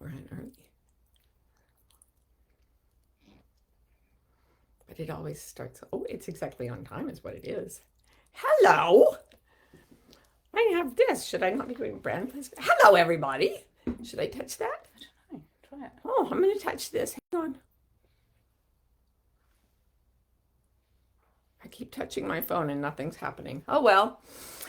bright and early. But it always starts, oh, it's exactly on time is what it is. Hello! I have this. Should I not be doing brand placement? Hello, everybody. Should I touch that? I don't know. Try it. Oh, I'm going to touch this. Hang on. I keep touching my phone and nothing's happening. Oh, well.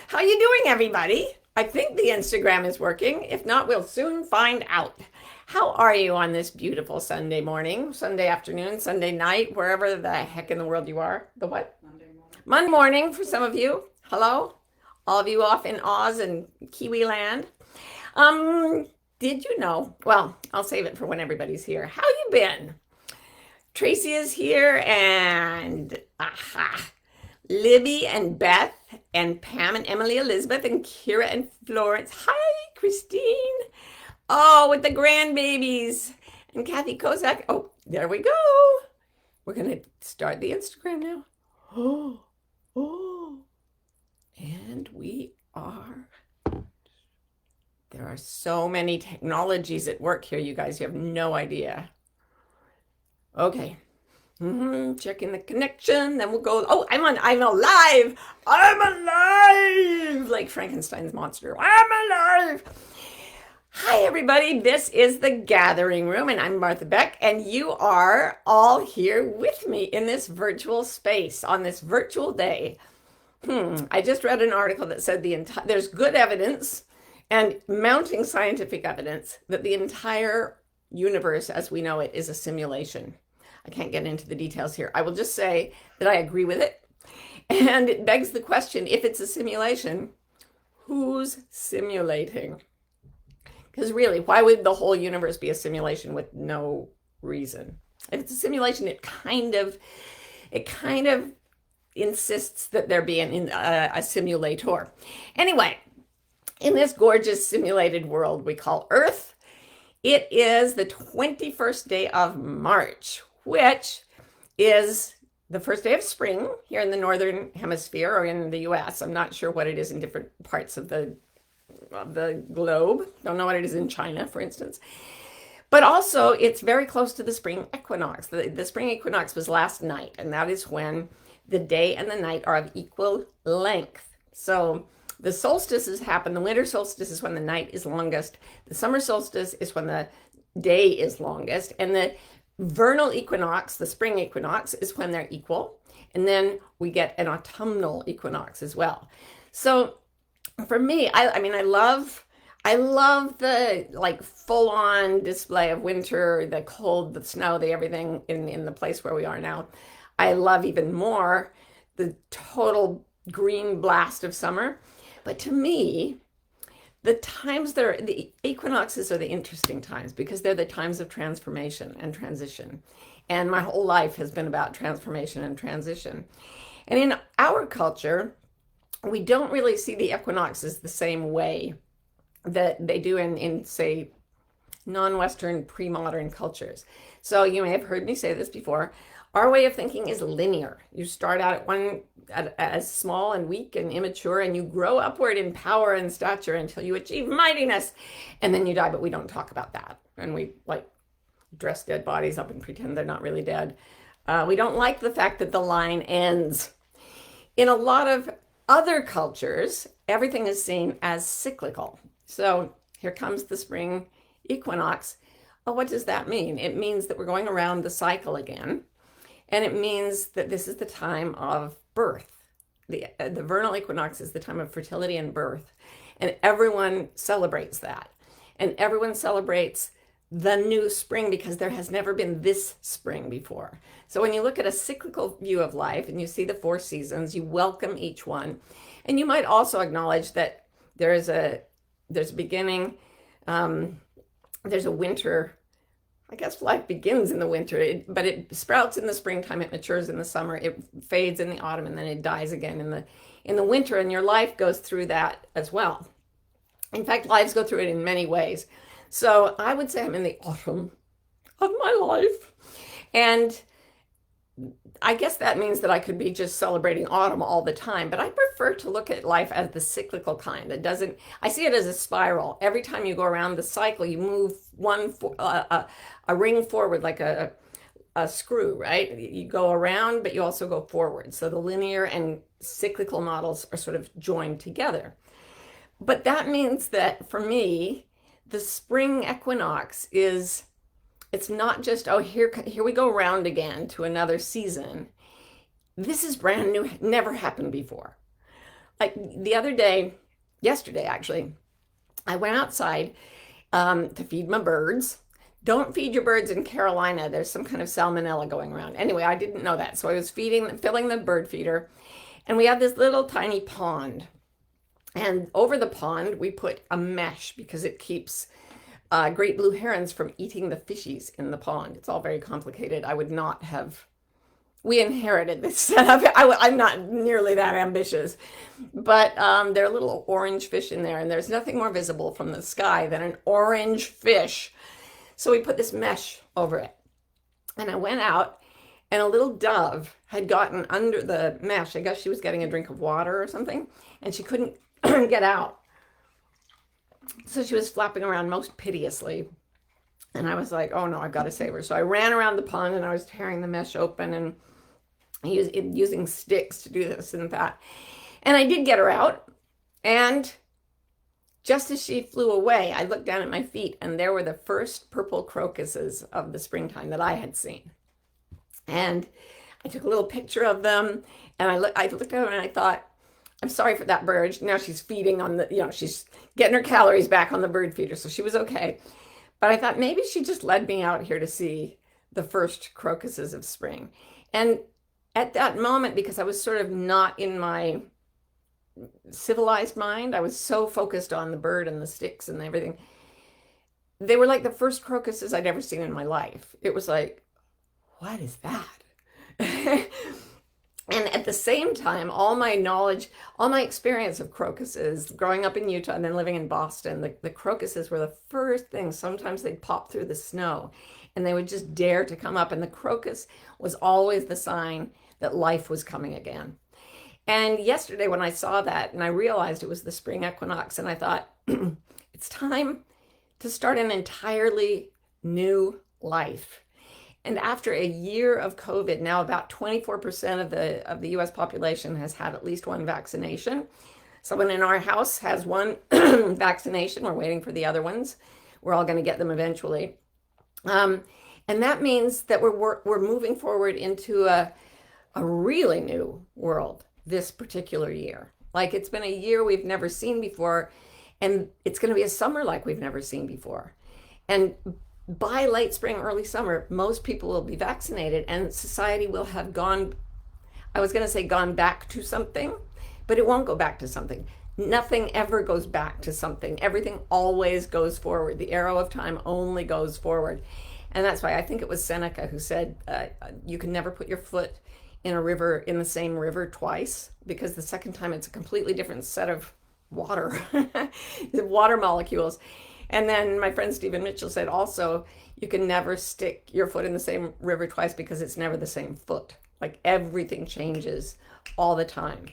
How you doing, everybody? I think the Instagram is working. If not, we'll soon find out. How are you on this beautiful Sunday morning, Sunday afternoon, Sunday night, wherever the heck in the world you are? The what? Monday morning. Monday morning for some of you. Hello? All of you off in Oz and Kiwi land. Did you know? Well, I'll save it for when everybody's here. How you been? Tracy is here and Libby and Beth and Pam and Emily, Elizabeth and Kira and Florence. Hi, Christine. Oh, with the grandbabies. And Kathy Kozak. Oh, there we go. We're going to start the Instagram now. Oh. And we are. There are so many technologies at work here, you guys. You have no idea. Okay. Checking the connection. Then we'll go. Oh, I'm alive. I'm alive. Like Frankenstein's monster. I'm alive. Hi, everybody. This is the Gathering Room, and I'm Martha Beck, and you are all here with me in this virtual space on this virtual day. I just read an article that said there's good evidence and mounting scientific evidence that the entire universe as we know it is a simulation. I can't get into the details here. I will just say that I agree with it. And it begs the question, if it's a simulation, who's simulating? Because really, why would the whole universe be a simulation with no reason? If it's a simulation, it kind of insists that there be a simulator. Anyway, in this gorgeous simulated world we call Earth, it is the 21st day of March, which is the first day of spring here in the Northern Hemisphere or in the US. I'm not sure what it is in different parts of the globe. Don't know what it is in China, for instance. But also, it's very close to the spring equinox. The spring equinox was last night, and that is when the day and the night are of equal length. So the solstices happen. The winter solstice is when the night is longest. The summer solstice is when the day is longest. And the vernal equinox, the spring equinox, is when they're equal. And then we get an autumnal equinox as well. So for me, I love the like full-on display of winter, the cold, the snow, the everything in the place where we are now. I love even more the total green blast of summer. But to me, the equinoxes are the interesting times because they're the times of transformation and transition. And my whole life has been about transformation and transition. And in our culture, we don't really see the equinoxes the same way that they do in say, non-Western pre-modern cultures. So you may have heard me say this before. Our way of thinking is linear. You start out as small and weak and immature, and you grow upward in power and stature until you achieve mightiness, and then you die. But we don't talk about that, and we like dress dead bodies up and pretend they're not really dead. We don't like the fact that the line ends. In a lot of other cultures, everything is seen as cyclical. So here comes the spring equinox. Oh, what does that mean? It means that we're going around the cycle again. And it means that this is the time of birth. The vernal equinox is the time of fertility and birth. And everyone celebrates that. And everyone celebrates the new spring because there has never been this spring before. So when you look at a cyclical view of life and you see the 4 seasons, you welcome each one. And you might also acknowledge that there's a beginning, there's a winter. I guess life begins in the winter, but it sprouts in the springtime, it matures in the summer, it fades in the autumn, and then it dies again in the winter, and your life goes through that as well. In fact, lives go through it in many ways. So I would say I'm in the autumn of my life. And I guess that means that I could be just celebrating autumn all the time, but I prefer to look at life as the cyclical kind. It doesn't, I see it as a spiral. Every time you go around the cycle, you move a ring forward like a screw, right? You go around, but you also go forward. So the linear and cyclical models are sort of joined together. But that means that for me, the spring equinox is, it's not just, oh, here we go round again to another season. This is brand new, never happened before. Like the other day, yesterday actually, I went outside to feed my birds. Don't feed your birds in Carolina. There's some kind of salmonella going around. Anyway, I didn't know that. So I was filling the bird feeder, and we had this little tiny pond. And over the pond, we put a mesh because it keeps great blue herons from eating the fishies in the pond. It's all very complicated. I would not have, we inherited this setup. I'm not nearly that ambitious, but there are little orange fish in there, and there's nothing more visible from the sky than an orange fish. So we put this mesh over it. And I went out, and a little dove had gotten under the mesh. I guess she was getting a drink of water or something, and she couldn't get out. So she was flapping around most piteously. And I was like, oh no, I've got to save her. So I ran around the pond, and I was tearing the mesh open and using sticks to do this and that. And I did get her out. And just as she flew away, I looked down at my feet, and there were the first purple crocuses of the springtime that I had seen. And I took a little picture of them, and I looked at them, and I thought, I'm sorry for that bird. Now she's feeding on she's getting her calories back on the bird feeder, so she was okay. But I thought maybe she just led me out here to see the first crocuses of spring. And at that moment, because I was sort of not in my civilized mind, I was so focused on the bird and the sticks and everything. They were like the first crocuses I'd ever seen in my life. It was like, what is that? And at the same time, all my knowledge, all my experience of crocuses, growing up in Utah and then living in Boston, the crocuses were the first things. Sometimes they'd pop through the snow, and they would just dare to come up. And the crocus was always the sign that life was coming again. And yesterday when I saw that and I realized it was the spring equinox, and I thought, it's time to start an entirely new life. And after a year of COVID, now about 24% of the US population has had at least one vaccination. Someone in our house has one vaccination. We're waiting for the other ones. We're all going to get them eventually. And that means that we're moving forward into a really new world this particular year. Like, it's been a year we've never seen before, and it's going to be a summer like we've never seen before. And by late spring, early summer, most people will be vaccinated, and society will have gone, I was going to say gone back to something, but it won't go back to something. Nothing ever goes back to something. Everything always goes forward. The arrow of time only goes forward. And that's why I think it was Seneca who said, you can never put your foot in a river, in the same river twice, because the second time it's a completely different set of water, water molecules. And then my friend Stephen Mitchell said also, you can never stick your foot in the same river twice, because it's never the same foot. Like, everything changes all the time.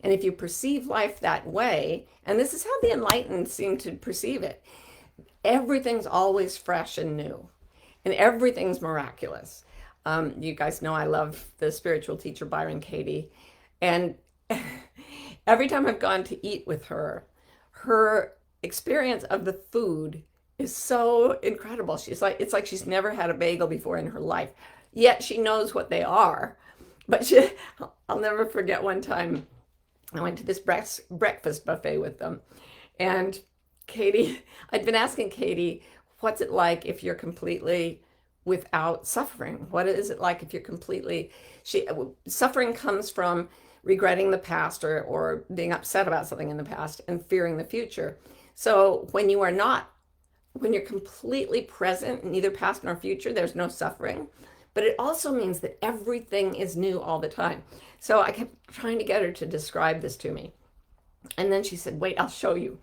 And if you perceive life that way, and this is how the enlightened seem to perceive it, everything's always fresh and new, and everything's miraculous. You guys know I love the spiritual teacher Byron Katie, and every time I've gone to eat with her, her experience of the food is so incredible. She's like, it's like she's never had a bagel before in her life, yet she knows what they are. But I'll never forget one time I went to this breakfast buffet with them, and Katie, I'd been asking Katie, what's it like if you're completely without suffering? What is it like if you're completely, suffering comes from regretting the past, or being upset about something in the past and fearing the future. So when you're completely present, neither past nor future, there's no suffering. But it also means that everything is new all the time. So I kept trying to get her to describe this to me. And then she said, wait, I'll show you.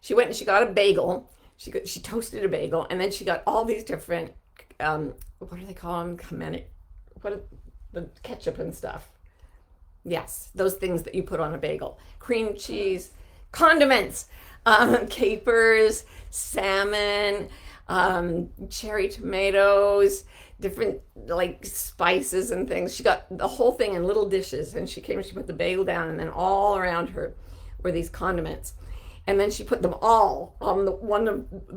She went and she got a bagel. She toasted a bagel, and then she got all these different, what do they call them? the ketchup and stuff. Yes, those things that you put on a bagel. Cream cheese, condiments, capers, salmon, cherry tomatoes, different like spices and things. She got the whole thing in little dishes, and she put the bagel down, and then all around her were these condiments. And then she put them all on the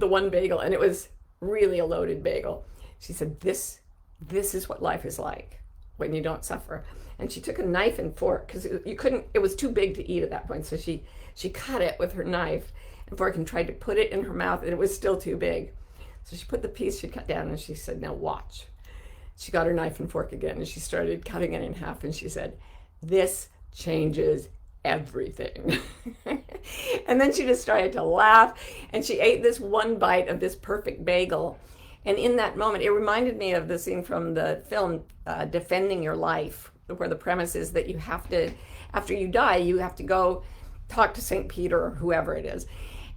one bagel, and it was really a loaded bagel. She said, this is what life is like when you don't suffer. And she took a knife and fork, because it was too big to eat at that point. So she cut it with her knife and fork and tried to put it in her mouth, and it was still too big. So she put the piece she cut down, and she said, now watch. She got her knife and fork again, and she started cutting it in half, and she said, this changes everything. And then she just started to laugh, and she ate this one bite of this perfect bagel. And in that moment, it reminded me of the scene from the film Defending Your Life, where the premise is that you have to, after you die, you have to go talk to St. Peter or whoever it is.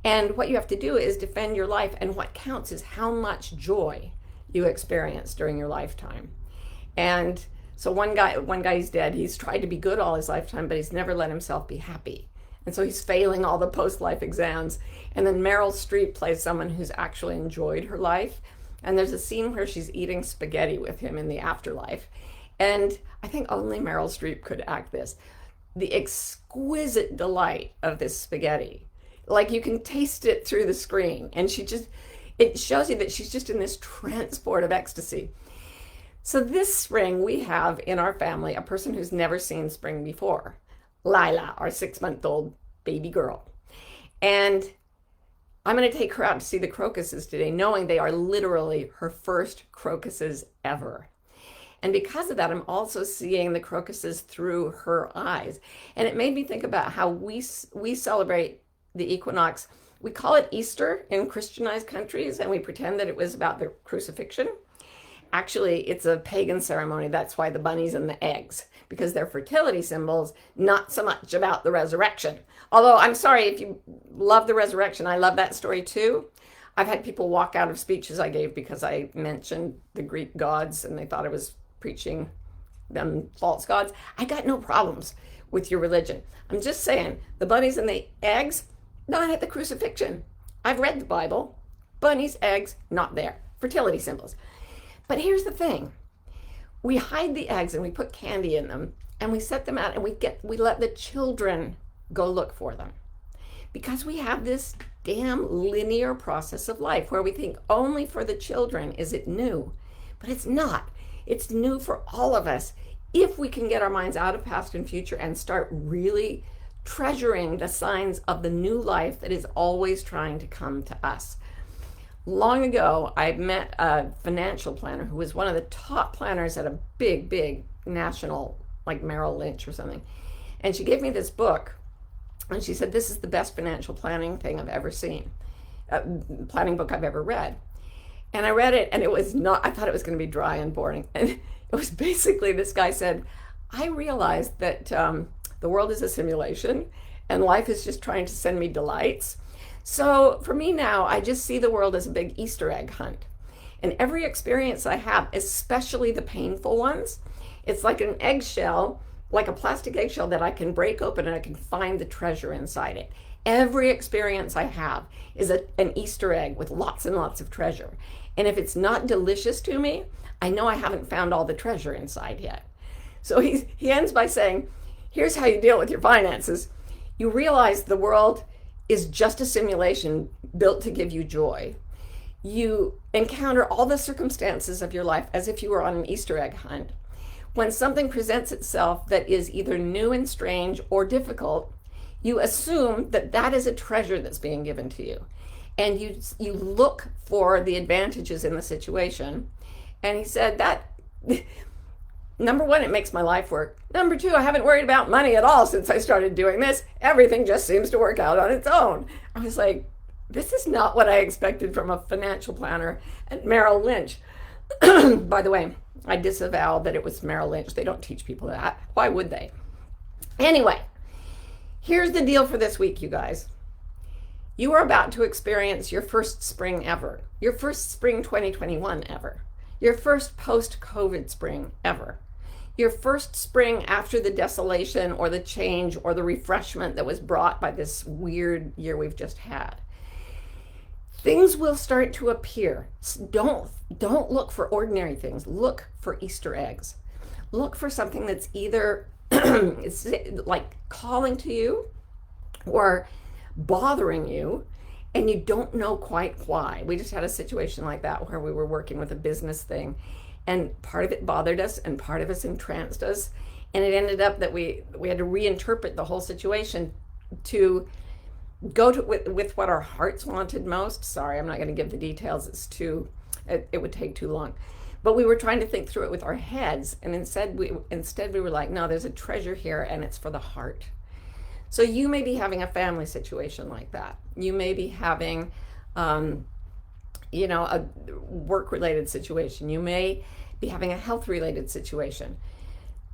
And what you have to do is defend your life, and what counts is how much joy you experience during your lifetime. And so one guy's dead. He's tried to be good all his lifetime, but he's never let himself be happy. And so he's failing all the post-life exams. And then Meryl Streep plays someone who's actually enjoyed her life. And there's a scene where she's eating spaghetti with him in the afterlife. And I think only Meryl Streep could act this. The exquisite delight of this spaghetti. Like, you can taste it through the screen. And it shows you that she's just in this transport of ecstasy. So this spring, we have in our family a person who's never seen spring before. Lila, our 6-month-old baby girl. And I'm going to take her out to see the crocuses today, knowing they are literally her first crocuses ever. And because of that, I'm also seeing the crocuses through her eyes. And it made me think about how we celebrate the equinox. We call it Easter in Christianized countries, and we pretend that it was about the crucifixion. Actually, it's a pagan ceremony. That's why the bunnies and the eggs, because they're fertility symbols, not so much about the resurrection. Although, I'm sorry, if you love the resurrection, I love that story too. I've had people walk out of speeches I gave because I mentioned the Greek gods, and they thought I was preaching them false gods. I got no problems with your religion. I'm just saying, the bunnies and the eggs, not at the crucifixion. I've read the Bible. Bunnies, eggs, not there. Fertility symbols. But here's the thing. We hide the eggs and we put candy in them, and we set them out, and we let the children go look for them. Because we have this damn linear process of life where we think only for the children is it new. But it's not. It's new for all of us if we can get our minds out of past and future and start really treasuring the signs of the new life that is always trying to come to us. Long ago, I met a financial planner who was one of the top planners at a big national, like Merrill Lynch or something. And she gave me this book, and she said, this is the best financial planning thing I've ever seen, planning book I've ever read. And I read it, and it was not, I thought it was going to be dry and boring. And it was basically, this guy said, I realized that the world is a simulation, and life is just trying to send me delights. So for me now, I just see the world as a big Easter egg hunt. And every experience I have, especially the painful ones, it's like an eggshell, like a plastic eggshell that I can break open and I can find the treasure inside it. Every experience I have is an Easter egg with lots and lots of treasure. And if it's not delicious to me, I know I haven't found all the treasure inside yet. So he ends by saying, here's how you deal with your finances. You realize the world is just a simulation built to give you joy. You encounter all the circumstances of your life as if you were on an Easter egg hunt. When something presents itself that is either new and strange or difficult, you assume that that is a treasure that's being given to you. And you look for the advantages in the situation. And he said that, number one, it makes my life work. Number two, I haven't worried about money at all since I started doing this. Everything just seems to work out on its own. I was like, this is not what I expected from a financial planner at Merrill Lynch. By the way, I disavow that it was Merrill Lynch. They don't teach people that. Why would they? Anyway, here's the deal for this week, you guys. You are about to experience your first spring ever. Your first spring 2021 ever. Your first post-COVID spring ever. Your first spring after the desolation or the change or the refreshment that was brought by this weird year we've just had. Things will start to appear. Don't look for ordinary things. Look for Easter eggs. Look for something that's either it's like calling to you or bothering you, and you don't know quite why. We just had a situation like that where we were working with a business thing, and part of it bothered us and part of us entranced us, and it ended up that we had to reinterpret the whole situation to go to with what our hearts wanted most. Sorry, I'm not going to give the details. It would take too long. But we were trying to think through it with our heads, and instead we were like, no, there's a treasure here, and it's for the heart. So you may be having a family situation like that. You may be having, a work-related situation. You may be having a health-related situation.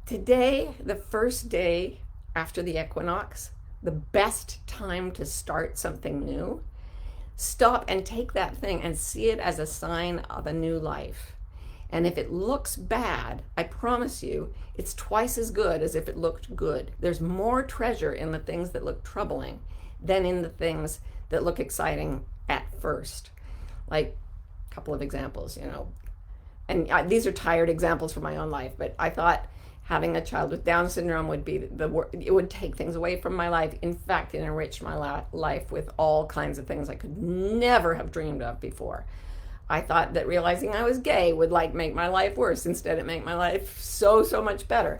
Today, the first day after the equinox, the best time to start something new, stop and take that thing and see it as a sign of a new life. And if it looks bad, I promise you, it's twice as good as if it looked good. There's more treasure in the things that look troubling than in the things that look exciting at first. Like a couple of examples, and these are tired examples from my own life, but I thought having a child with Down syndrome would be it would take things away from my life. In fact, it enriched my life with all kinds of things I could never have dreamed of before. I thought that realizing I was gay would make my life worse. Instead, it made my life so much better.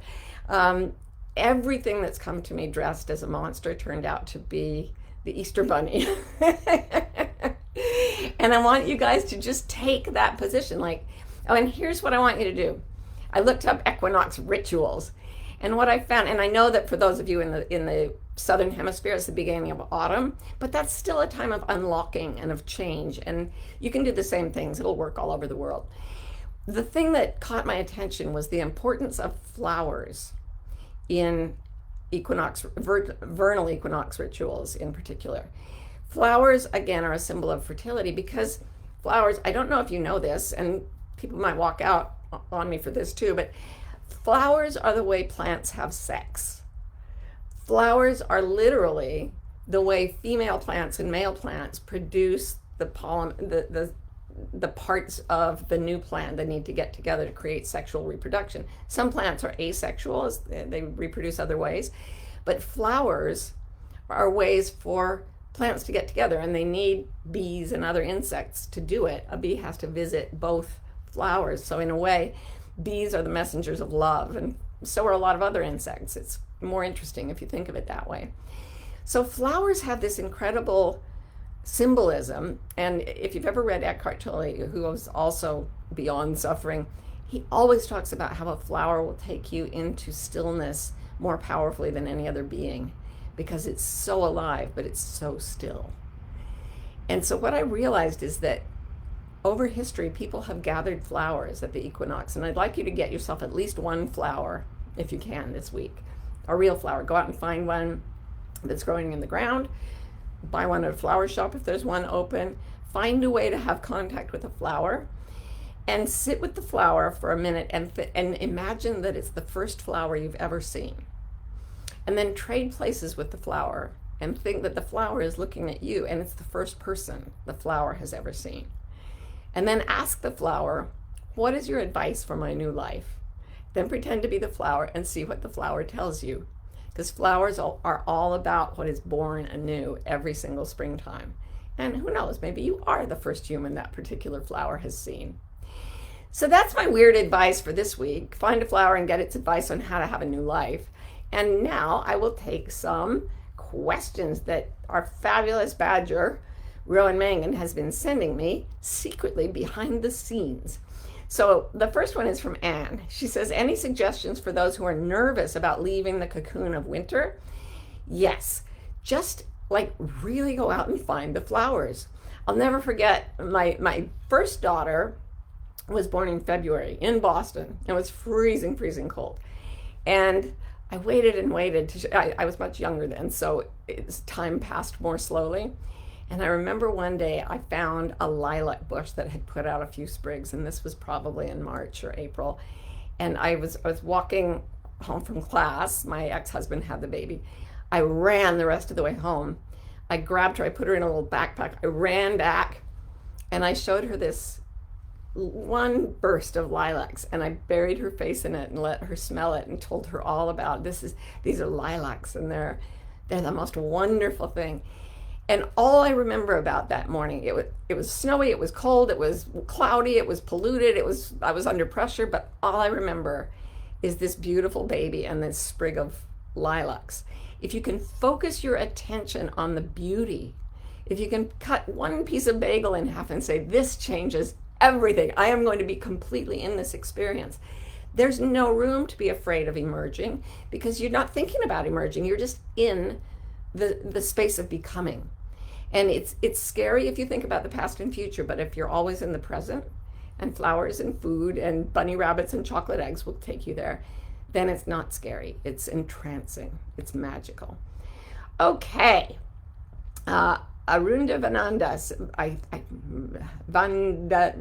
Everything that's come to me dressed as a monster turned out to be the Easter Bunny. And I want you guys to just take that position. And here's what I want you to do. I looked up equinox rituals, and what I found, and I know that for those of you in the southern hemisphere, it's the beginning of autumn, but that's still a time of unlocking and of change, and you can do the same things. It'll work all over the world. The thing that caught my attention was the importance of flowers in vernal equinox rituals in particular. Flowers, again, are a symbol of fertility because flowers, I don't know if you know this, and people might walk out on me for this too, but flowers are the way plants have sex. Flowers are literally the way female plants and male plants produce the pollen, the parts of the new plant that need to get together to create sexual reproduction. Some plants are asexual, they reproduce other ways, but flowers are ways for plants to get together, and they need bees and other insects to do it. A bee has to visit both flowers. So in a way, bees are the messengers of love, and so are a lot of other insects. It's more interesting if you think of it that way. So flowers have this incredible symbolism, and if you've ever read Eckhart Tolle, who was also beyond suffering, he always talks about how a flower will take you into stillness more powerfully than any other being, because it's so alive, but it's so still. And so what I realized is that over history, people have gathered flowers at the equinox, and I'd like you to get yourself at least one flower, if you can, this week. A real flower. Go out and find one that's growing in the ground. Buy one at a flower shop if there's one open. Find a way to have contact with a flower, and sit with the flower for a minute and imagine that it's the first flower you've ever seen. And then trade places with the flower and think that the flower is looking at you, and it's the first person the flower has ever seen. And then ask the flower, what is your advice for my new life? Then pretend to be the flower and see what the flower tells you. Because flowers are all about what is born anew every single springtime. And who knows, maybe you are the first human that particular flower has seen. So that's my weird advice for this week. Find a flower and get its advice on how to have a new life. And now I will take some questions that our fabulous badger, Rowan Mangan, has been sending me secretly behind the scenes. So the first one is from Anne. She says, any suggestions for those who are nervous about leaving the cocoon of winter? Yes, just really go out and find the flowers. I'll never forget, my first daughter was born in February in Boston. It was freezing cold. And I waited and waited. I was much younger then, so time passed more slowly. And I remember one day I found a lilac bush that had put out a few sprigs, and this was probably in March or April. And I was walking home from class. My ex-husband had the baby. I ran the rest of the way home. I grabbed her, I put her in a little backpack. I ran back and I showed her this one burst of lilacs, and I buried her face in it and let her smell it and told her all about these are lilacs, and they're the most wonderful thing. And all I remember about that morning, it was snowy, it was cold, it was cloudy, it was polluted, I was under pressure, but all I remember is this beautiful baby and this sprig of lilacs. If you can focus your attention on the beauty, if you can cut one piece of bagel in half and say, this changes everything, I am going to be completely in this experience, there's no room to be afraid of emerging, because you're not thinking about emerging, you're just in the space of becoming. And it's scary if you think about the past and future, but if you're always in the present, and flowers and food and bunny rabbits and chocolate eggs will take you there, then it's not scary. It's entrancing. It's magical. Okay. Arunda Vananda.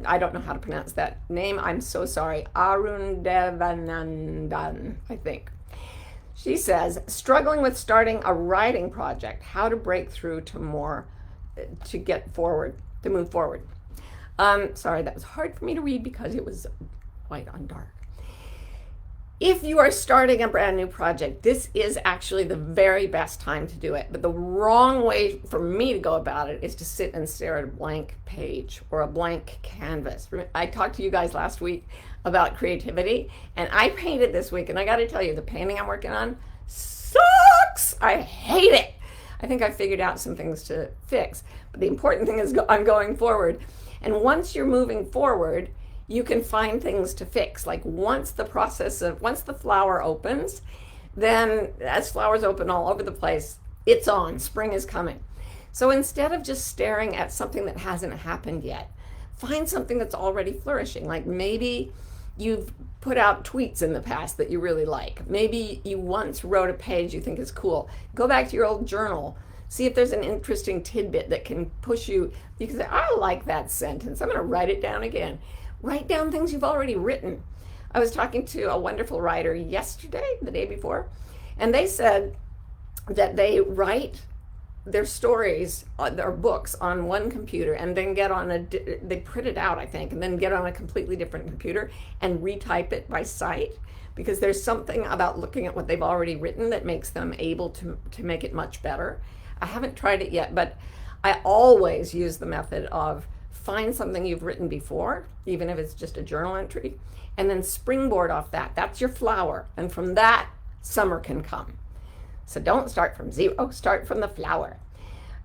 I don't know how to pronounce that name. I'm so sorry. Arunda Vanandan, I think. She says, struggling with starting a writing project, how to break through to move forward. Sorry, that was hard for me to read because it was white on dark. If you are starting a brand new project, this is actually the very best time to do it. But the wrong way for me to go about it is to sit and stare at a blank page or a blank canvas. I talked to you guys last week about creativity, and I painted this week, and I got to tell you, the painting I'm working on sucks. I hate it. I think I figured out some things to fix. But the important thing is I'm going forward. And once you're moving forward, you can find things to fix. Like once the flower opens, then as flowers open all over the place, it's on, spring is coming. So instead of just staring at something that hasn't happened yet, find something that's already flourishing. Like maybe you've put out tweets in the past that you really like. Maybe you once wrote a page you think is cool. Go back to your old journal. See if there's an interesting tidbit that can push you. You can say, I like that sentence. I'm going to write it down again. Write down things you've already written. I was talking to a wonderful writer yesterday, the day before, and they said that they write their stories, their books on one computer, and then they print it out, I think, and then get on a completely different computer and retype it by sight, because there's something about looking at what they've already written that makes them able to make it much better. I haven't tried it yet, but I always use the method of find something you've written before, even if it's just a journal entry, and then springboard off that. That's your flower. And from that, summer can come. So don't start from zero, start from the flower.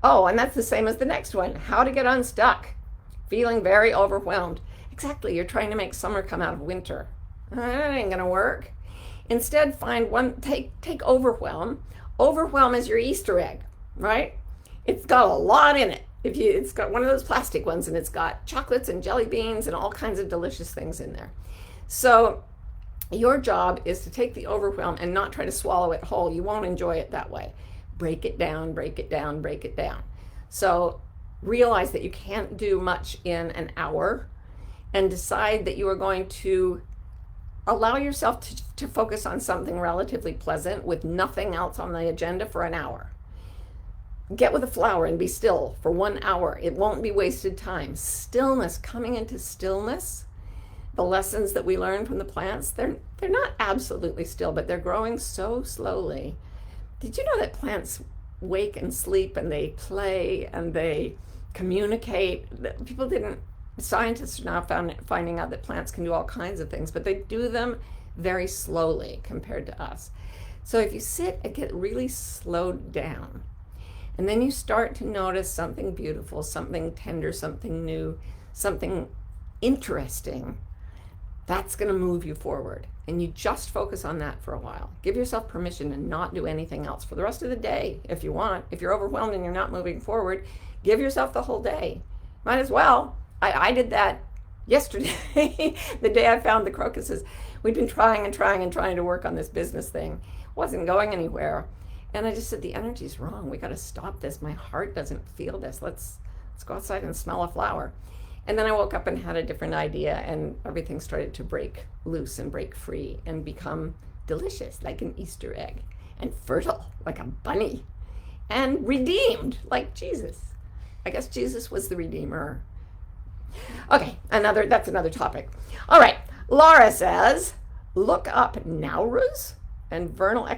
Oh, and that's the same as the next one. How to get unstuck. Feeling very overwhelmed. Exactly, you're trying to make summer come out of winter. That ain't gonna work. Instead, take overwhelm. Overwhelm is your Easter egg, right? It's got a lot in it. It's got one of those plastic ones, and it's got chocolates and jelly beans and all kinds of delicious things in there. So your job is to take the overwhelm and not try to swallow it whole. You won't enjoy it that way. Break it down, break it down, break it down. So realize that you can't do much in an hour, and decide that you are going to allow yourself to focus on something relatively pleasant with nothing else on the agenda for an hour. Get with a flower and be still for 1 hour. It won't be wasted time. Stillness, coming into stillness. The lessons that we learn from the plants, they're not absolutely still, but they're growing so slowly. Did you know that plants wake and sleep, and they play, and they communicate? Scientists are now finding out that plants can do all kinds of things, but they do them very slowly compared to us. So if you sit and get really slowed down, and then you start to notice something beautiful, something tender, something new, something interesting, that's going to move you forward. And you just focus on that for a while. Give yourself permission to not do anything else for the rest of the day if you want. If you're overwhelmed and you're not moving forward, give yourself the whole day. Might as well. I did that yesterday, the day I found the crocuses. We'd been trying to work on this business thing. Wasn't going anywhere. And I just said, the energy's wrong. We got to stop this. My heart doesn't feel this. Let's go outside and smell a flower. And then I woke up and had a different idea, and everything started to break loose and break free and become delicious like an Easter egg, and fertile like a bunny, and redeemed like Jesus. I guess Jesus was the Redeemer. Okay, that's another topic. All right, Laura says, look up Nowruz and vernal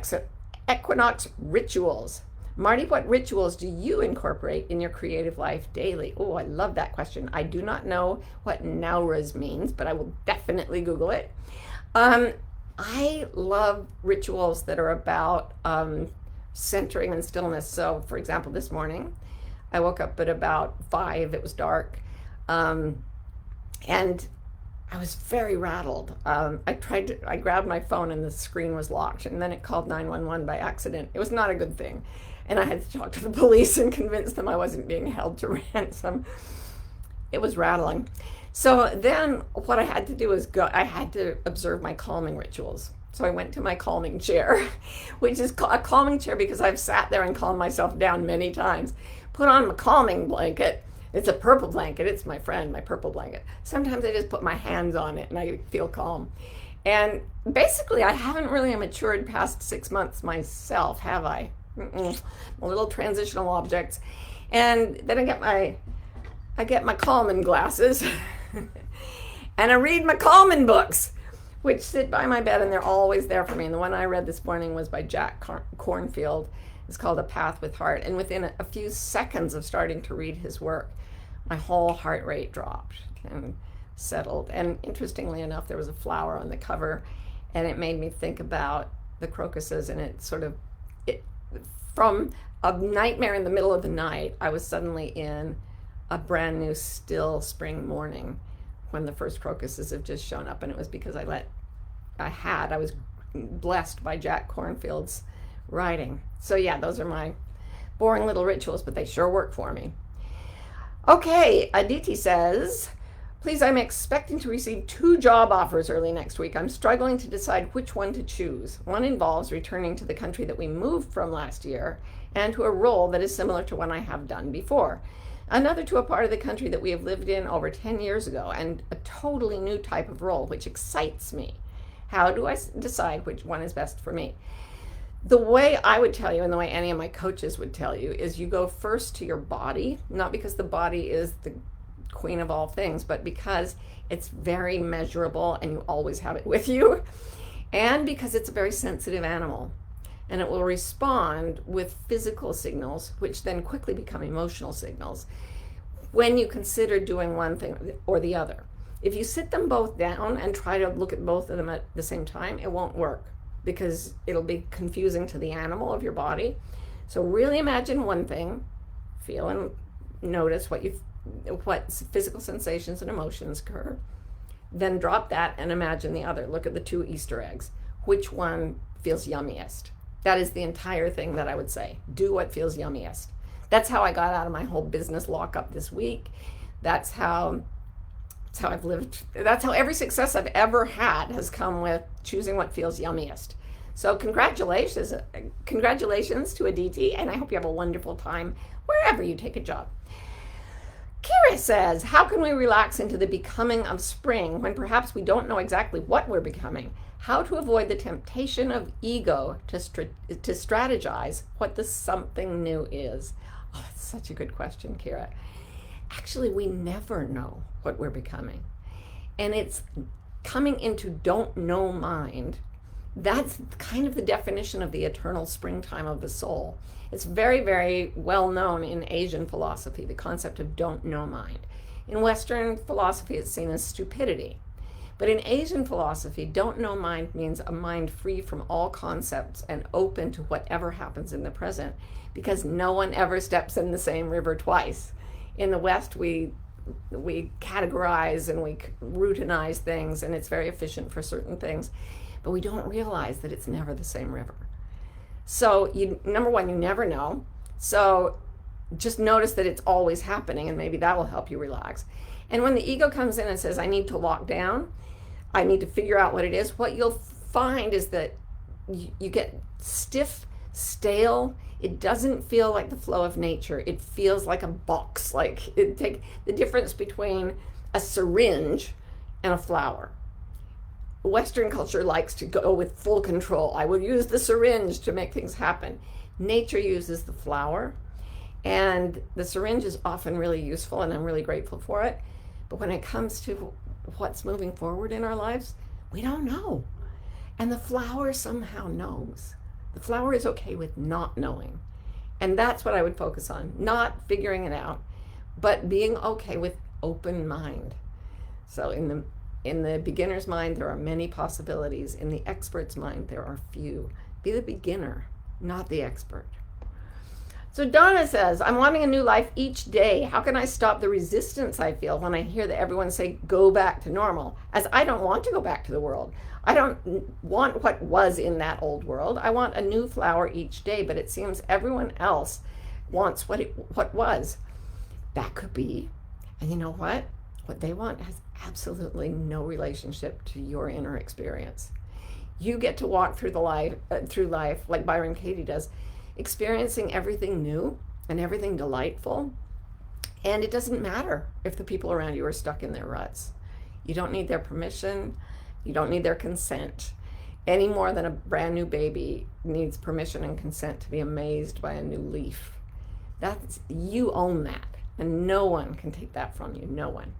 equinox rituals. Marty, what rituals do you incorporate in your creative life daily? Oh, I love that question. I do not know what Nowruz means, but I will definitely Google it. I love rituals that are about centering and stillness. So, for example, this morning, I woke up at about 5. It was dark. And I was very rattled. I grabbed my phone and the screen was locked, and then it called 911 by accident. It was not a good thing. And I had to talk to the police and convince them I wasn't being held to ransom. It was rattling. So then what I had to do was I had to observe my calming rituals. So I went to my calming chair, which is a calming chair because I've sat there and calmed myself down many times. Put on my calming blanket. It's a purple blanket. It's my friend, my purple blanket. Sometimes I just put my hands on it and I feel calm. And basically, I haven't really matured past 6 months myself, have I? My little transitional objects. And then I get my calming glasses and I read my calming books, which sit by my bed, and they're always there for me. And the one I read this morning was by Jack Kornfield. It's called A Path with Heart. And within a few seconds of starting to read his work, my whole heart rate dropped and settled. And interestingly enough, there was a flower on the cover, and it made me think about the crocuses. And from a nightmare in the middle of the night, I was suddenly in a brand new still spring morning when the first crocuses have just shown up. And it was because I was blessed by Jack Kornfield's writing. So yeah, those are my boring little rituals, but they sure work for me. Okay, Aditi says, please, I'm expecting to receive 2 job offers early next week. I'm struggling to decide which one to choose. One involves returning to the country that we moved from last year and to a role that is similar to one I have done before. Another to a part of the country that we have lived in over 10 years ago, and a totally new type of role, which excites me. How do I decide which one is best for me? The way I would tell you, and the way any of my coaches would tell you, is you go first to your body, not because the body is the queen of all things, but because it's very measurable and you always have it with you, and because it's a very sensitive animal, and it will respond with physical signals, which then quickly become emotional signals, when you consider doing one thing or the other. If you sit them both down and try to look at both of them at the same time, it won't work, because it'll be confusing to the animal of your body. So really imagine one thing, feel and notice what physical sensations and emotions occur. Then drop that and imagine the other. Look at the 2 Easter eggs. Which one feels yummiest? That is the entire thing that I would say. Do what feels yummiest. That's how I got out of my whole business lockup this week. That's how I've lived. That's how every success I've ever had has come with choosing what feels yummiest. So congratulations to Aditi, and I hope you have a wonderful time wherever you take a job. Kira says, how can we relax into the becoming of spring when perhaps we don't know exactly what we're becoming? How to avoid the temptation of ego to strategize what the something new is? Oh, that's such a good question, Kira. Actually, we never know what we're becoming. And it's coming into don't know mind. That's kind of the definition of the eternal springtime of the soul. It's very, very well known in Asian philosophy, the concept of don't know mind. In Western philosophy, it's seen as stupidity. But in Asian philosophy, don't know mind means a mind free from all concepts and open to whatever happens in the present, because no one ever steps in the same river twice. In the West, we categorize and we routinize things, and it's very efficient for certain things, but we don't realize that it's never the same river. So number one, you never know. So just notice that it's always happening, and maybe that will help you relax. And when the ego comes in and says, I need to lock down, I need to figure out what it is, what you'll find is that you get stiff, stale. It doesn't feel like the flow of nature. It feels like a box. Like the difference between a syringe and a flower. Western culture likes to go with full control. I will use the syringe to make things happen. Nature uses the flower, and the syringe is often really useful, and I'm really grateful for it. But when it comes to what's moving forward in our lives, we don't know. And the flower somehow knows. The flower is okay with not knowing. And that's what I would focus on, not figuring it out, but being okay with open mind. So in the beginner's mind, there are many possibilities. In the expert's mind, there are few. Be the beginner, not the expert. So Donna says, I'm wanting a new life each day. How can I stop the resistance I feel when I hear that everyone say, go back to normal? As I don't want to go back to the world. I don't want what was in that old world. I want a new flower each day, but it seems everyone else wants what was. That could be. And you know what? What they want has absolutely no relationship to your inner experience. You get to walk through life like Byron Katie does, experiencing everything new and everything delightful. And it doesn't matter if the people around you are stuck in their ruts. You don't need their permission. You don't need their consent any more than a brand new baby needs permission and consent to be amazed by a new leaf. You own that, and no one can take that from you. No one.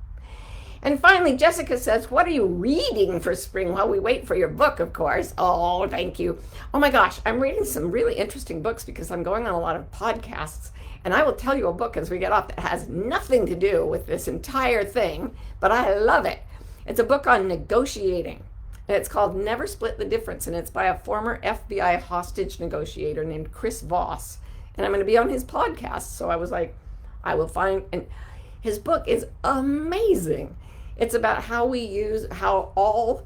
And finally, Jessica says, what are you reading for spring while we wait for your book, of course? Oh, thank you. Oh my gosh, I'm reading some really interesting books because I'm going on a lot of podcasts. And I will tell you a book as we get off that has nothing to do with this entire thing, but I love it. It's a book on negotiating. And it's called Never Split the Difference. And it's by a former FBI hostage negotiator named Chris Voss. And I'm going to be on his podcast. So I was like, I will find, and his book is amazing. It's about how all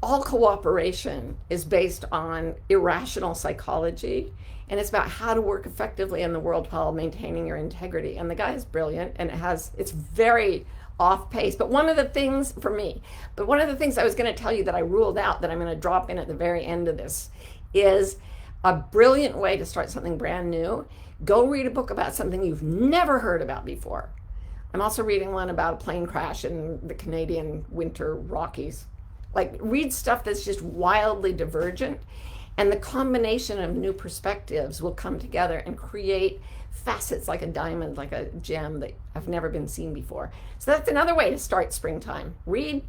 cooperation is based on irrational psychology. And it's about how to work effectively in the world while maintaining your integrity. And the guy is brilliant, and it's very off pace. But one of the things I was going to tell you that I ruled out that I'm going to drop in at the very end of this is a brilliant way to start something brand new. Go read a book about something you've never heard about before. I'm also reading one about a plane crash in the Canadian winter Rockies. Like, read stuff that's just wildly divergent, and the combination of new perspectives will come together and create facets like a diamond, like a gem that have never been seen before. So that's another way to start springtime. Read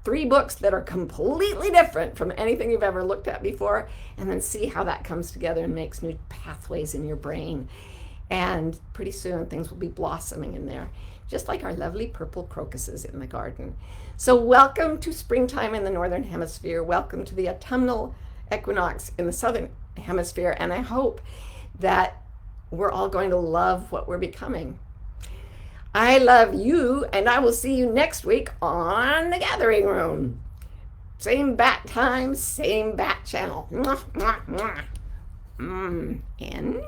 3 books that are completely different from anything you've ever looked at before, and then see how that comes together and makes new pathways in your brain. And pretty soon things will be blossoming in there, just like our lovely purple crocuses in the garden. So welcome to springtime in the Northern Hemisphere. Welcome to the autumnal equinox in the Southern Hemisphere. And I hope that we're all going to love what we're becoming. I love you, and I will see you next week on The Gathering Room. Same bat time, same bat channel. Mwah, mwah, mwah. End.